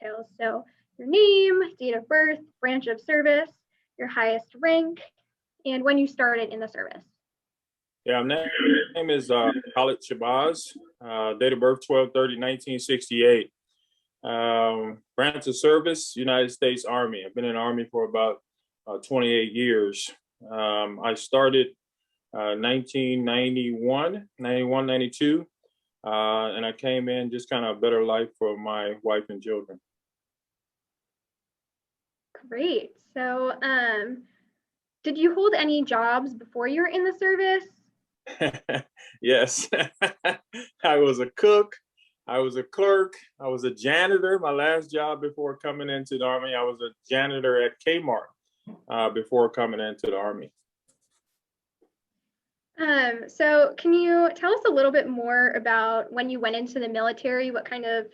details. So your name, date of birth, branch of service, your highest rank, and when you started in the service. Yeah, my name is Khalid Shabazz. Date of birth 12/30/1968. Branch of service, United States Army. I've been in the Army for about 28 years. I started 1991, 91, 92, and I came in just kind of a better life for my wife and children. Great. So, did you hold any jobs before you were in the service? Yes, I was a cook. I was a clerk. I was a janitor. My last job before coming into the Army, I was a janitor at Kmart before coming into the Army. So can you tell us a little bit more about when you went into the military? What kind of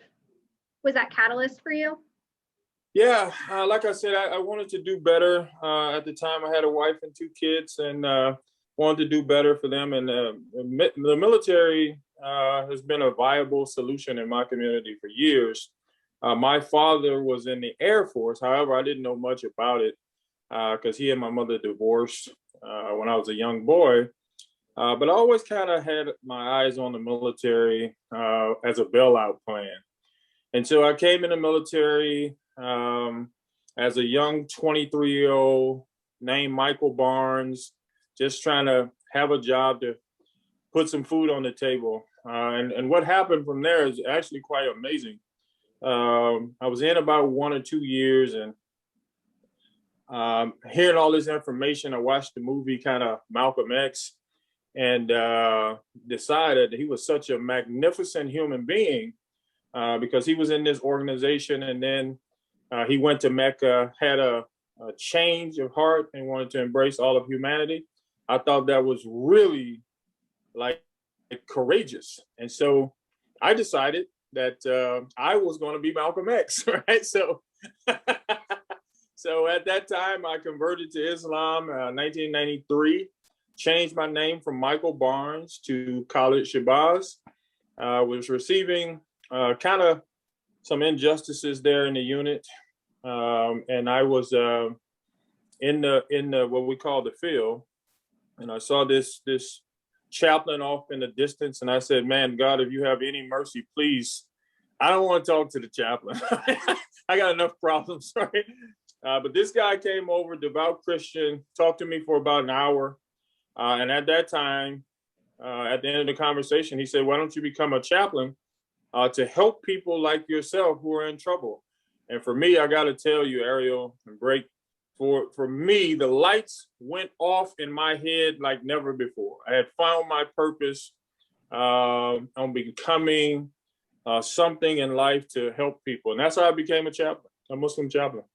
was that catalyst for you? Yeah, like I said, I wanted to do better. At the time, I had a wife and two kids, and wanted to do better for them. And the military has been a viable solution in my community for years. My father was in the Air Force. However, I didn't know much about it because he and my mother divorced when I was a young boy. But I always kind of had my eyes on the military as a bailout plan. And so I came in the military as a young 23-year-old named Michael Barnes, just trying to have a job to put some food on the table. And what happened from there is actually quite amazing. I was in about 1 or 2 years, and hearing all this information, I watched the movie kind of Malcolm X, and decided he was such a magnificent human being because he was in this organization, and then he went to Mecca, had a change of heart, and wanted to embrace all of humanity. I thought that was really like courageous. And so I decided that I was going to be Malcolm X, right? So, so at that time, I converted to Islam, 1993, changed my name from Michael Barnes to Khalid Shabazz. Was receiving kind of some injustices there in the unit. And I was in the what we call the field, and I saw this chaplain off in the distance, and I said, "Man, God, if you have any mercy, please." I don't want to talk to the chaplain. I got enough problems, right? But this guy came over, devout Christian, talked to me for about an hour, and at that time, at the end of the conversation, he said, "Why don't you become a chaplain to help people like yourself who are in trouble?" And for me, I got to tell you, Ariel and Break, for me, the lights went off in my head like never before. I had found my purpose on becoming something in life to help people. And that's how I became a chaplain, a Muslim chaplain.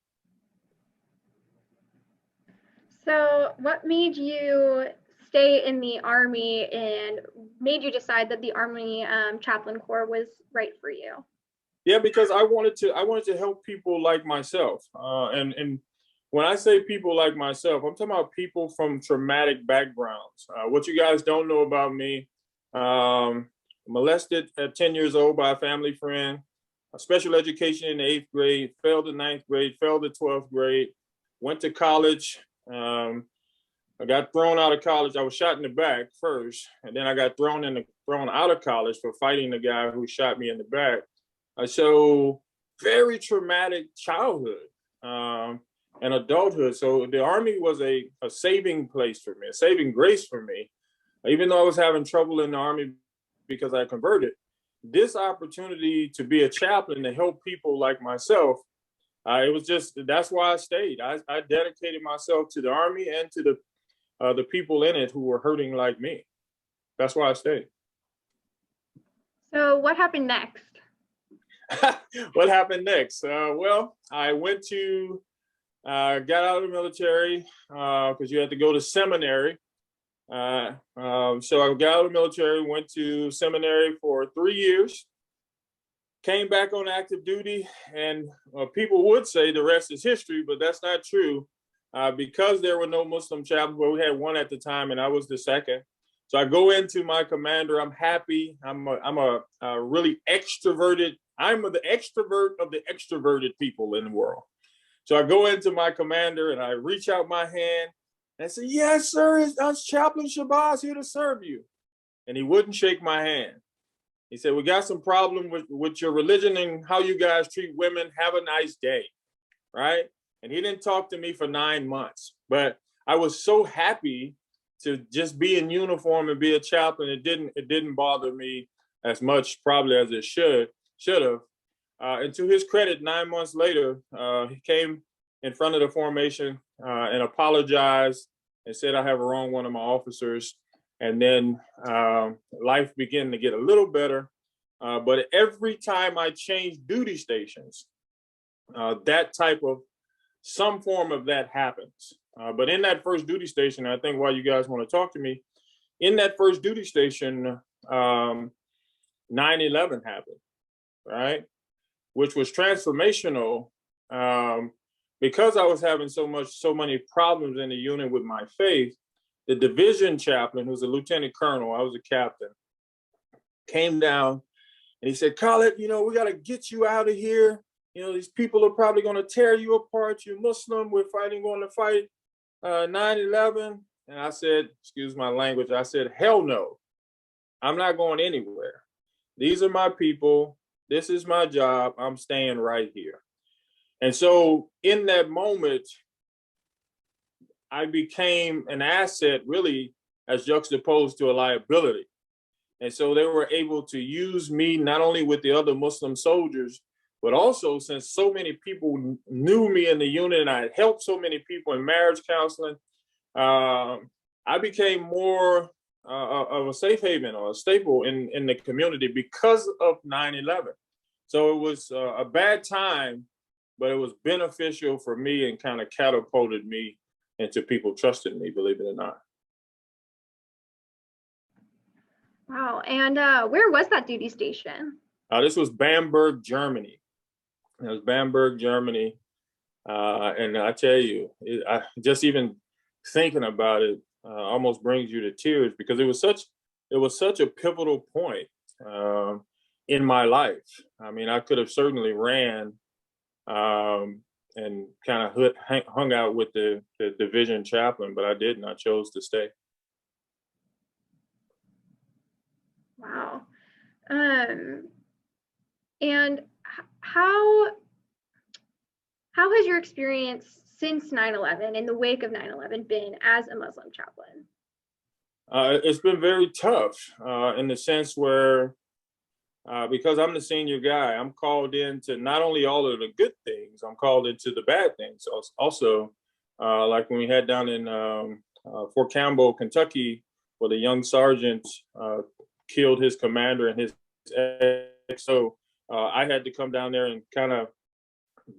So what made you stay in the Army and made you decide that the Army Chaplain Corps was right for you? Yeah, because I wanted to help people like myself. And when I say people like myself, I'm talking about people from traumatic backgrounds. What you guys don't know about me, molested at 10 years old by a family friend, special education in the 8th grade, failed the 9th grade, failed the 12th grade, went to college. I got thrown out of college. I was shot in the back first, and then I got thrown out of college for fighting the guy who shot me in the back. So very traumatic childhood and adulthood. So the Army was a saving place for me, a saving grace for me. Even though I was having trouble in the Army because I converted, this opportunity to be a chaplain to help people like myself, it was just, that's why I stayed. I dedicated myself to the Army and to the people in it who were hurting like me. That's why I stayed. So what happened next? What happened next? Well, I went to, got out of the military because you had to go to seminary. So I got out of the military, went to seminary for 3 years, came back on active duty, and people would say the rest is history, but that's not true. Because there were no Muslim chaplains, but we had one at the time, and I was the second. So I go into my commander. I'm happy. I'm a really extroverted I'm the extrovert of the extroverted people in the world. So I go into my commander and I reach out my hand and I say, yes, sir, it's Chaplain Shabazz here to serve you. And he wouldn't shake my hand. He said, we got some problem with your religion and how you guys treat women. Have a nice day, right? And he didn't talk to me for 9 months. But I was so happy to just be in uniform and be a chaplain. It didn't bother me as much probably as it should have. And to his credit, 9 months later, he came in front of the formation and apologized and said I have wronged one of my officers. And then life began to get a little better. But every time I changed duty stations, that type of some form of that happens. But in that first duty station, I think why you guys want to talk to me, in that first duty station, 9/11 happened, right? Which was transformational because I was having so many problems in the unit with my faith. The division chaplain, who's a lieutenant colonel, I was a captain, came down and he said, Khalid, we got to get you out of here. These people are probably going to tear you apart. You're Muslim. We're going to fight 9/11. And I said, excuse my language, I said, hell no. I'm not going anywhere. These are my people. This is my job. I'm staying right here. And so in that moment, I became an asset really as juxtaposed to a liability. And so they were able to use me not only with the other Muslim soldiers, but also since so many people knew me in the unit and I had helped so many people in marriage counseling, I became more of a safe haven or a staple in the community because of 9/11. So it was a bad time, but it was beneficial for me and kind of catapulted me into people trusting me, believe it or not. Wow. And where was that duty station? This was Bamberg, Germany. It was Bamberg, Germany. And I tell you, just even thinking about it almost brings you to tears because it was such a pivotal point in my life. I mean, I could have certainly ran and kind of hung out with the division chaplain, but I didn't. I chose to stay. Wow. And how has your experience since 9/11, in the wake of 9/11, been as a Muslim chaplain? It's been very tough in the sense where, because I'm the senior guy, I'm called into not only all of the good things, I'm called into the bad things. Also, like when we had down in Fort Campbell, Kentucky, where the young sergeant killed his commander and his XO, I had to come down there and kind of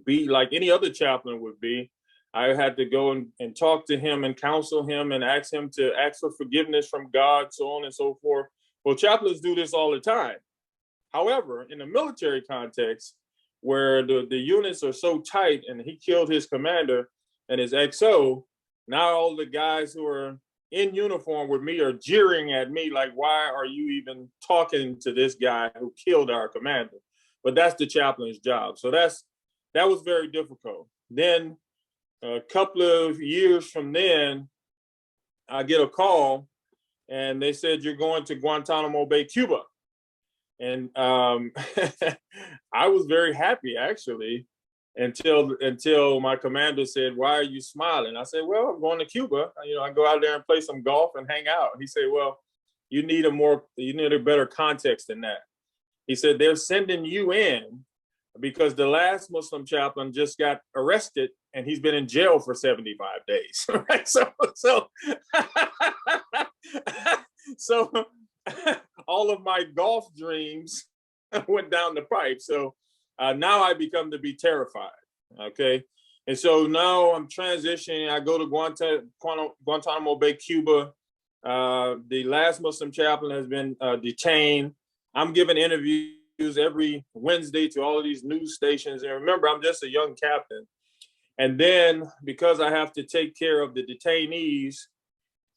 be like any other chaplain would be. I had to go and talk to him and counsel him and ask him to ask for forgiveness from God, so on and so forth. Well, chaplains do this all the time. However, in a military context, where the units are so tight and he killed his commander and his XO, now all the guys who are in uniform with me are jeering at me like, why are you even talking to this guy who killed our commander? But that's the chaplain's job. So that was very difficult. Then a couple of years from then, I get a call and they said, you're going to Guantanamo Bay, Cuba. And I was very happy actually until my commander said, why are you smiling? I said, well, I'm going to Cuba. I go out there and play some golf and hang out. He said, well, you need a better context than that. He said, they're sending you in because the last Muslim chaplain just got arrested and he's been in jail for 75 days. Right? So all of my golf dreams went down the pipe. So now I become to be terrified. Okay. And so now I'm transitioning. I go to Guantanamo Bay, Cuba. The last Muslim chaplain has been detained. I'm giving interviews every Wednesday to all of these news stations. And remember, I'm just a young captain. And then because I have to take care of the detainees,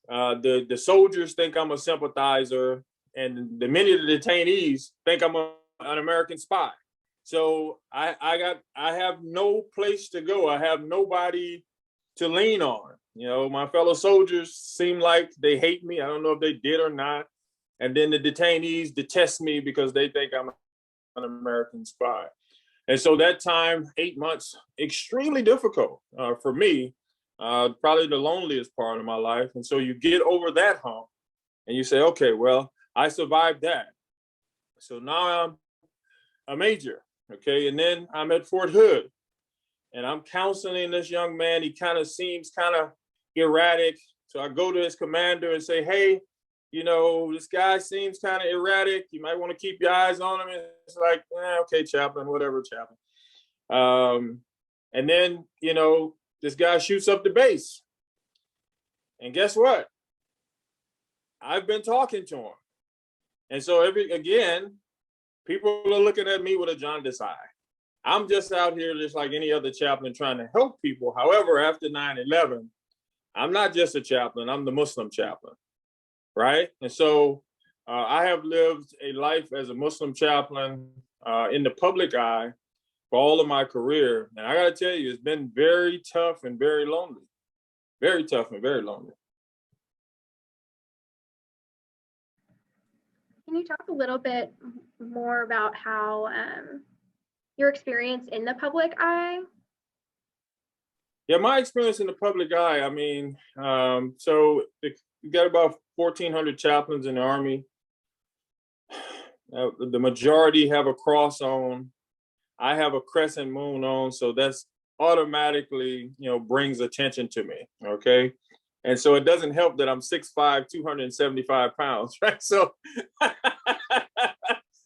the soldiers think I'm a sympathizer, and many of the detainees think I'm an American spy. So I have no place to go. I have nobody to lean on. You know, my fellow soldiers seem like they hate me. I don't know if they did or not. And then the detainees detest me because they think I'm an American spy. And so that time, 8 months, extremely difficult for me, probably the loneliest part of my life. And so you get over that hump and you say, okay, well, I survived that. So now I'm a major, okay? And then I'm at Fort Hood and I'm counseling this young man. He kind of seems kind of erratic. So I go to his commander and say, hey, you know, this guy seems kind of erratic. You might want to keep your eyes on him. And it's like, okay, chaplain, whatever, chaplain. And then, you know, this guy shoots up the base. And guess what? I've been talking to him. And so again, people are looking at me with a jaundiced eye. I'm just out here just like any other chaplain trying to help people. However, after 9/11, I'm not just a chaplain, I'm the Muslim chaplain, right? And so I have lived a life as a Muslim chaplain in the public eye for all of my career. And I got to tell you, it's been very tough and very lonely. Very tough and very lonely. Can you talk a little bit more about how your experience in the public eye? Yeah, my experience in the public eye, I mean, so you got about 1,400 chaplains in the Army. The majority have a cross on. I have a crescent moon on, so that's automatically, you know, brings attention to me, okay? And so it doesn't help that I'm 6'5", 275 pounds, right? So,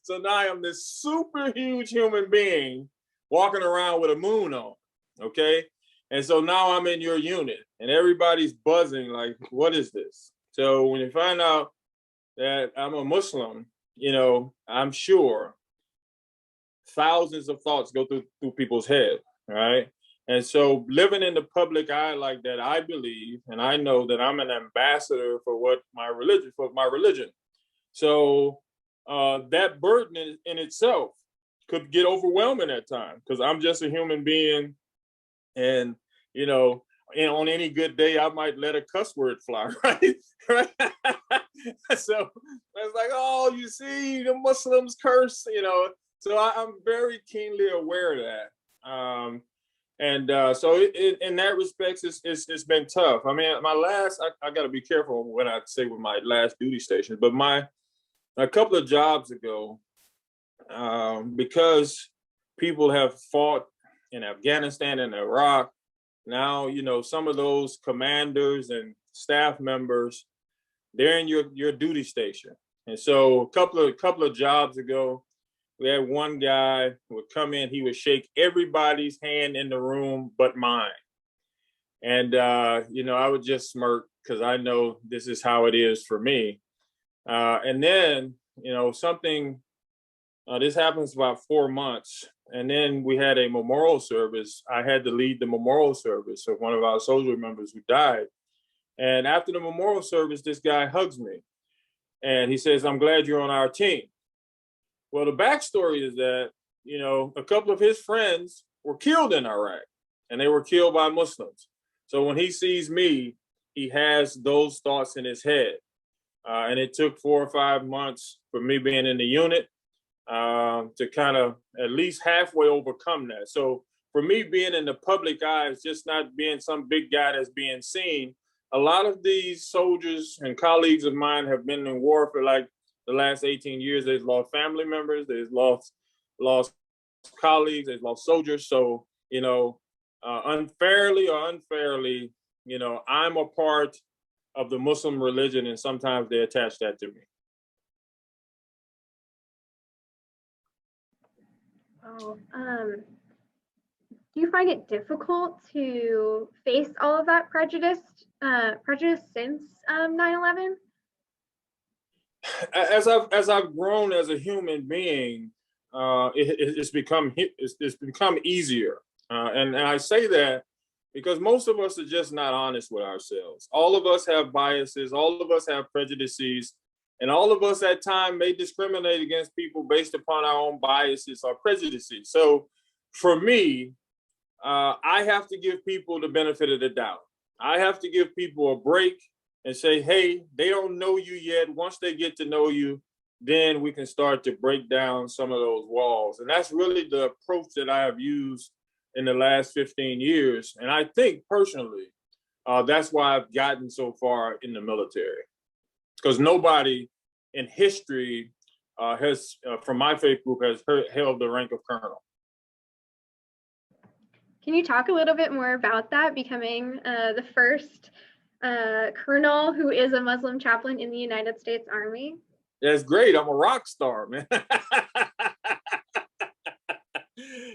so now I'm this super huge human being walking around with a moon on, okay? And so now I'm in your unit and everybody's buzzing like, what is this? So when you find out that I'm a Muslim, you know, I'm sure thousands of thoughts go through people's head, right? And so living in the public eye like that, I believe, and I know that I'm an ambassador for my religion. So that burden in itself could get overwhelming at times because I'm just a human being, and you know, and on any good day, I might let a cuss word fly, right? Right? So it's like, oh, you see, the Muslims curse, you know. So I'm very keenly aware of that. And so in that respect, it's been tough. I mean, I got to be careful when I say with my last duty station, but a couple of jobs ago, because people have fought in Afghanistan and Iraq, now, you know, some of those commanders and staff members, they're in your duty station. And so a couple of jobs ago, we had one guy who would come in, he would shake everybody's hand in the room but mine. And, you know, I would just smirk because I know this is how it is for me. And then, you know, this happens about 4 months. And then we had a memorial service. I had to lead the memorial service of one of our soldier members who died. And after the memorial service, this guy hugs me and he says, I'm glad you're on our team. Well, the backstory is that, you know, a couple of his friends were killed in Iraq and they were killed by Muslims. So when he sees me, he has those thoughts in his head. And it took 4 or 5 months for me being in the unit to kind of at least halfway overcome that. So for me, being in the public eye is just not being some big guy that's being seen. A lot of these soldiers and colleagues of mine have been in war for like the last 18 years. They've lost family members, they've lost colleagues, they've lost soldiers. So, you know, unfairly or unfairly, you know, I'm a part of the Muslim religion, and sometimes they attach that to me. Oh, do you find it difficult to face all of that prejudice since 9/11? As I've grown as a human being, it's become easier, and I say that because most of us are just not honest with ourselves. All of us have biases. All of us have prejudices. And all of us at times may discriminate against people based upon our own biases or prejudices. So for me, I have to give people the benefit of the doubt. I have to give people a break and say, hey, they don't know you yet. Once they get to know you, then we can start to break down some of those walls. And that's really the approach that I have used in the last 15 years. And I think personally, that's why I've gotten so far in the military. Because nobody in history has, from my faith group, has held the rank of colonel. Can you talk a little bit more about that, becoming the first colonel who is a Muslim chaplain in the United States Army? That's great. I'm a rock star, man.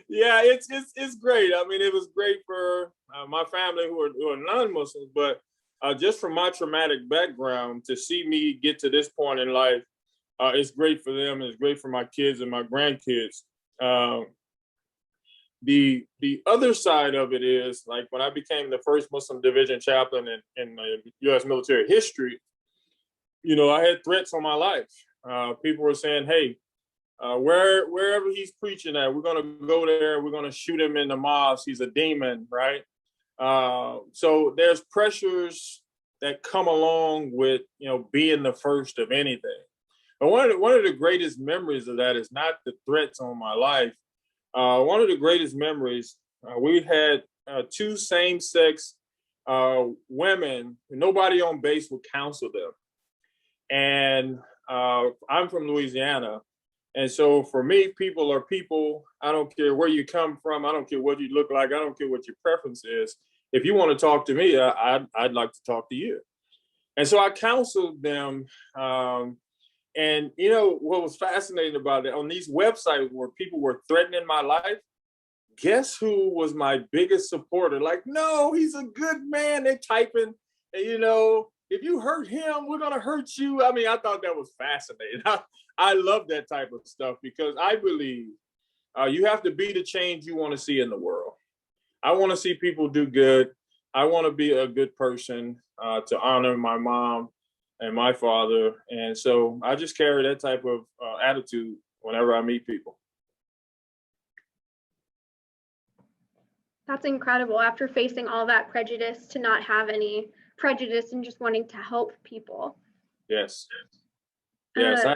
Yeah, it's great. I mean, it was great for my family who are non-Muslims, but just from my traumatic background, to see me get to this point in life, it's great for them. It's great for my kids and my grandkids. The other side of it is, like, when I became the first Muslim division chaplain in U.S. military history, you know, I had threats on my life. People were saying, hey, wherever he's preaching at, we're going to go there. We're going to shoot him in the mosque. He's a demon, right? So there's pressures that come along with, you know, being the first of anything. But one of the greatest memories of that is not the threats on my life. One of the greatest memories, we had two same-sex women. Nobody on base would counsel them. And I'm from Louisiana. And so for me, people are people. I don't care where you come from. I don't care what you look like. I don't care what your preference is. If you want to talk to me, I'd like to talk to you. And so I counseled them. And, you know, what was fascinating about it, on these websites where people were threatening my life, guess who was my biggest supporter? Like, no, he's a good man. They're typing, and, you know, if you hurt him, we're going to hurt you. I mean, I thought that was fascinating. I love that type of stuff, because I believe you have to be the change you want to see in the world. I want to see people do good. I want to be a good person, to honor my mom and my father. And so I just carry that type of attitude whenever I meet people. That's incredible. After facing all that prejudice, to not have any prejudice and just wanting to help people. Yes. Yes. I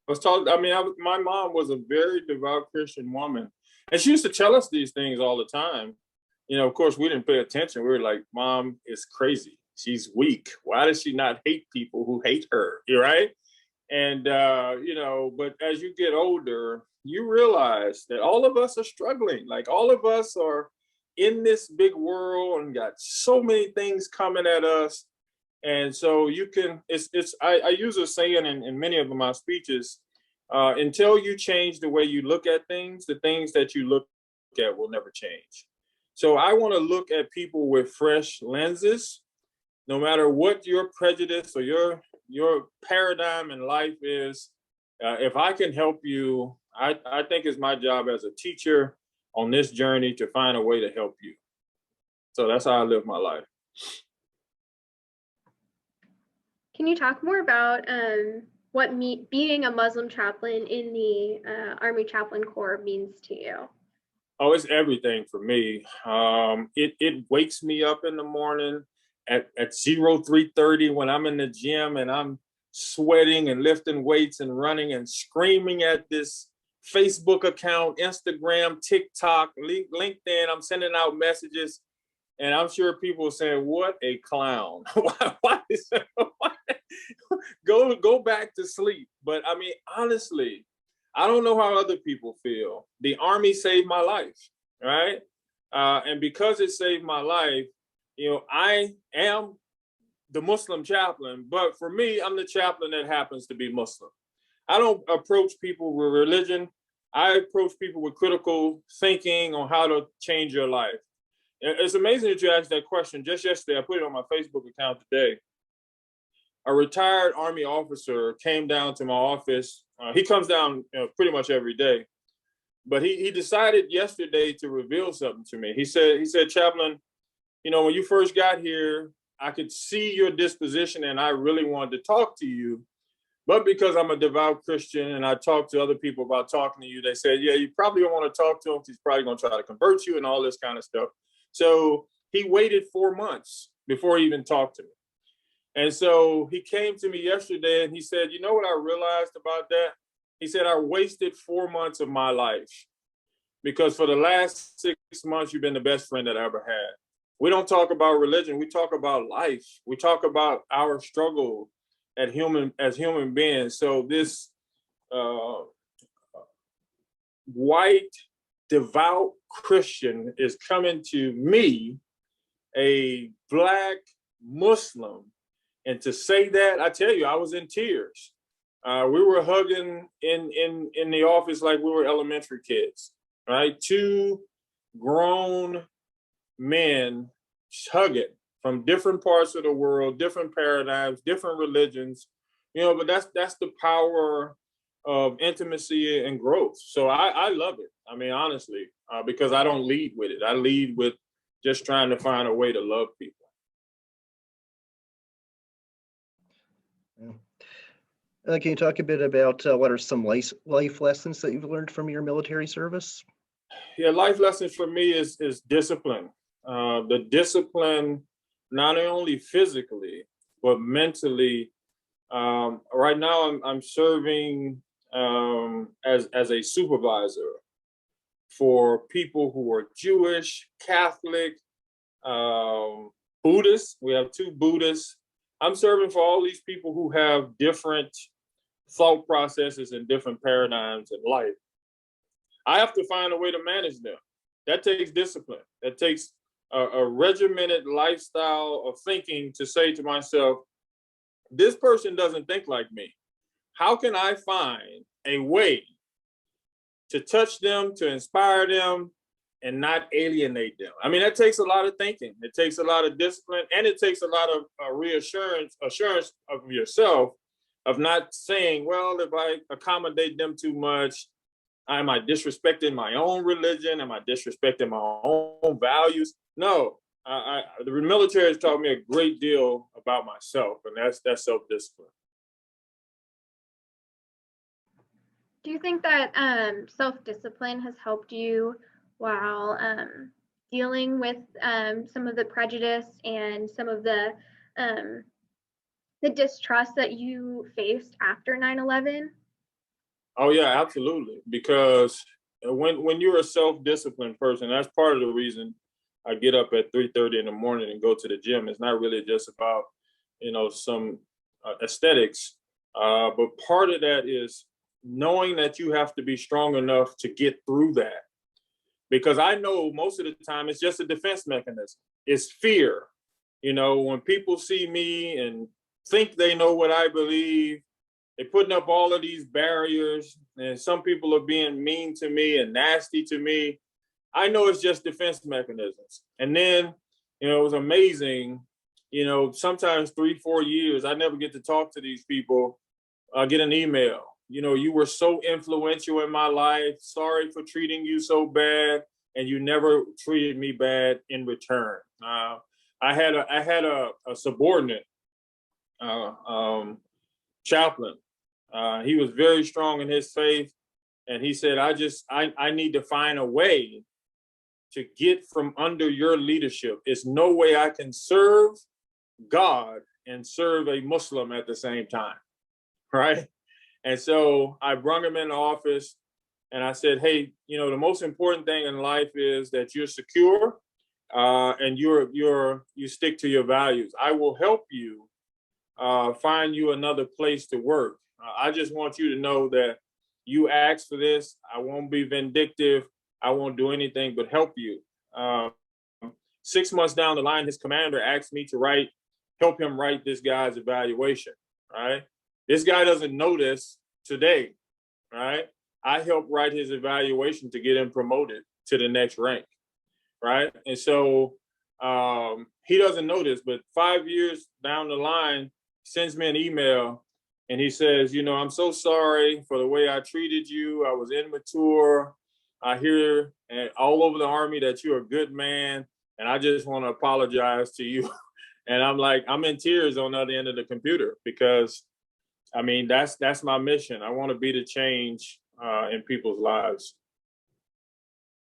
was taught, I mean, my mom was a very devout Christian woman. And she used to tell us these things all the time. You know, of course, we didn't pay attention. We were like, Mom is crazy. She's weak. Why does she not hate people who hate her? You're right. And, you know, but as you get older, you realize that all of us are struggling. Like, all of us are in this big world and got so many things coming at us. And so you can, I use a saying in many of my speeches, until you change the way you look at things, the things that you look at will never change. So I want to look at people with fresh lenses. No matter what your prejudice or your paradigm in life is, if I can help you, I think it's my job as a teacher on this journey to find a way to help you. So that's how I live my life. Can you talk more about what being a Muslim chaplain in the Army Chaplain Corps means to you? Oh, it's everything for me. It wakes me up in the morning at 03:30 when I'm in the gym and I'm sweating and lifting weights and running and screaming at this Facebook account, Instagram, TikTok, LinkedIn. I'm sending out messages, and I'm sure people are saying, "What a clown! why go back to sleep?" But I mean, honestly, I don't know how other people feel. The Army saved my life, right? And because it saved my life, you know, I am the Muslim chaplain, but for me, I'm the chaplain that happens to be Muslim. I don't approach people with religion. I approach people with critical thinking on how to change your life. It's amazing that you asked that question. Just yesterday, I put it on my Facebook account today. A retired Army officer came down to my office. He comes down, you know, pretty much every day, but he decided yesterday to reveal something to me. He said, Chaplain, you know, when you first got here, I could see your disposition and I really wanted to talk to you. But because I'm a devout Christian and I talk to other people about talking to you, they said, yeah, you probably don't want to talk to him. He's probably going to try to convert you and all this kind of stuff. So he waited 4 months before he even talked to me. And so he came to me yesterday and he said, you know what I realized about that? He said, I wasted 4 months of my life because for the last 6 months, you've been the best friend that I ever had. We don't talk about religion. We talk about life. We talk about our struggle as human beings. So this white, devout Christian is coming to me, a Black Muslim, and to say that, I tell you, I was in tears. We were hugging in the office like we were elementary kids, right? 2 grown men hugging from different parts of the world, different paradigms, different religions, but that's the power of intimacy and growth. So I love it. I mean, honestly, because I don't lead with it. I lead with just trying to find a way to love people. Can you talk a bit about what are some life lessons that you've learned from your military service? Yeah, life lessons for me is discipline. The discipline, not only physically, but mentally. Right now, I'm serving as a supervisor for people who are Jewish, Catholic, Buddhists. We have 2 Buddhists. I'm serving for all these people who have different thought processes and different paradigms in life. I have to find a way to manage them. That takes discipline. That takes a regimented lifestyle of thinking to say to myself, this person doesn't think like me. How can I find a way to touch them, to inspire them, and not alienate them? I mean, that takes a lot of thinking. It takes a lot of discipline, and it takes a lot of assurance of yourself, of not saying, well, if I accommodate them too much, am I disrespecting my own religion? Am I disrespecting my own values? No, the military has taught me a great deal about myself, and that's self-discipline. Do you think that self-discipline has helped you while dealing with some of the prejudice and some of the distrust that you faced after 9/11? Oh yeah, absolutely. Because when you're a self-disciplined person, that's part of the reason I get up at 3:30 in the morning and go to the gym. It's not really just about some aesthetics, but part of that is knowing that you have to be strong enough to get through that. Because I know most of the time it's just a defense mechanism. It's fear. When people see me and think they know what I believe, they're putting up all of these barriers, and some people are being mean to me and nasty to me. I know it's just defense mechanisms. And then, it was amazing, sometimes 3-4 years, I never get to talk to these people. I get an email. You were so influential in my life. Sorry for treating you so bad, and you never treated me bad in return. I had a subordinate chaplain. He was very strong in his faith, and he said, I need to find a way to get from under your leadership. It's no way I can serve God and serve a Muslim at the same time, right? And so I brought him in the office and I said, hey, the most important thing in life is that you're secure and you stick to your values. I will help you find you another place to work. I just want you to know that you asked for this. I won't be vindictive. I won't do anything but help you. 6 months down the line, his commander asked me to help him write this guy's evaluation, right? This guy doesn't know this today, right? I helped write his evaluation to get him promoted to the next rank, right? And so he doesn't know this, but 5 years down the line, he sends me an email and he says, I'm so sorry for the way I treated you. I was immature. I hear all over the Army that you're a good man, and I just want to apologize to you. And I'm in tears on the other end of the computer because I mean, that's my mission. I want to be the change in people's lives.